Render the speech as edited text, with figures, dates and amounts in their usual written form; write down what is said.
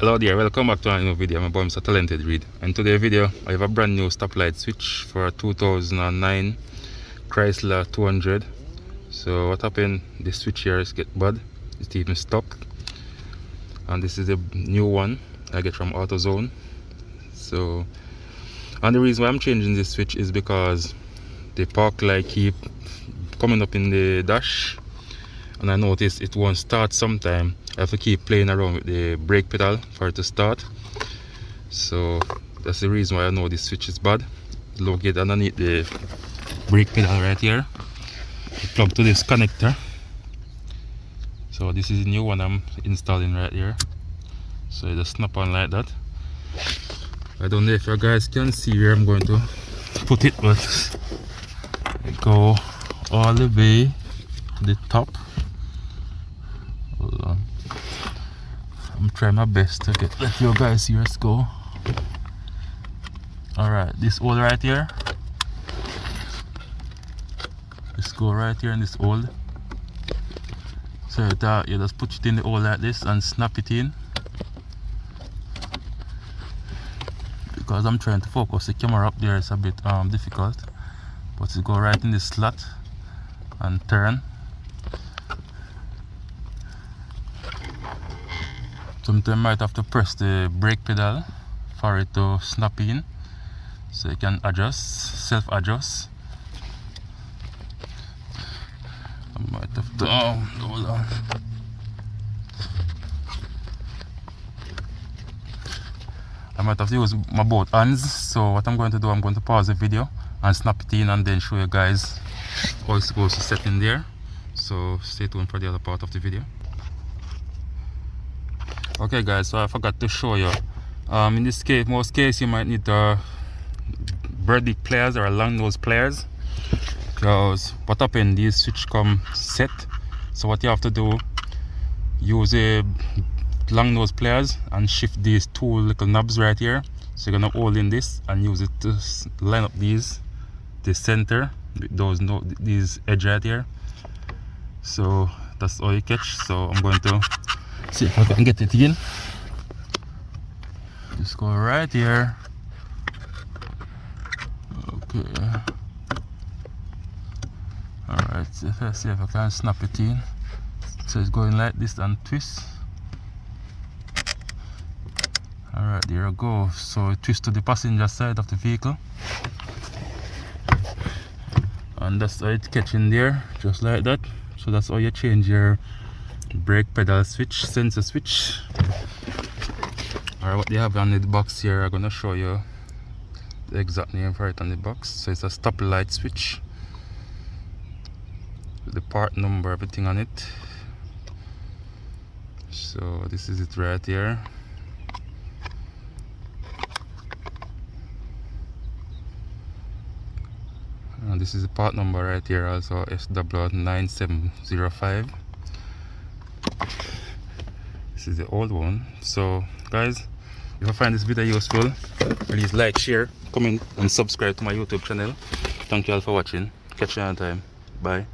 Hello there, welcome back to a new video. My boy Mr. Talented Reed, and today's video I have a brand new stoplight switch for a 2009 Chrysler 200. So what happened, the switch here is get bad, it's even stuck, and this is a new one I get from AutoZone. So, and the reason why I'm changing this switch is because the park light keep coming up in the dash, and I noticed it won't start sometime. I have to keep playing around with the brake pedal for it to start. So that's the reason why I know this switch is bad. Located underneath the brake pedal right here. Plug to this connector. So this is the new one I'm installing right here. So it just snap on like that. I don't know if you guys can see where I'm going to put it, but it go all the way to the top. Hold on. I'm trying my best to let you guys see where it's go. Alright, this hole right here. Let's go right here in this hole. So you just put it in the hole like this and snap it in. Because I'm trying to focus the camera up there, it's a bit difficult. But you go right in this slot and turn. Sometimes you might have to press the brake pedal for it to snap in, so you can adjust, self-adjust. I might have to, hold on. I might have to use my both hands, so what I'm going to do, I'm going to pause the video and snap it in and then show you guys how it's supposed to set in there. So stay tuned for the other part of the video. Okay guys, so I forgot to show you. In this case, most cases you might need birdie pliers or long nose pliers, because what happened, these switch come set. So what you have to do, use a long nose pliers and shift these two little knobs right here. So you're gonna hold in this and use it to line up the center, these edge right here. So that's all you catch. So I'm going to see if I can get it in. Just go right here. Okay. Alright, let's see if I can snap it in. So it's going like this and twist. Alright, there you go. So it twists to the passenger side of the vehicle. And that's how it catch in there, just like that. So that's how you change your brake pedal switch, sensor switch. Alright, what they have on the box here, I'm gonna show you the exact name for it on the box. So it's a stoplight switch with the part number, everything on it. So this is it right here. And this is the part number right here, also SW9705. This is the old one. So guys, if you find this video useful, please like, share, comment and subscribe to my YouTube channel. Thank you all for watching. Catch you another time. Bye.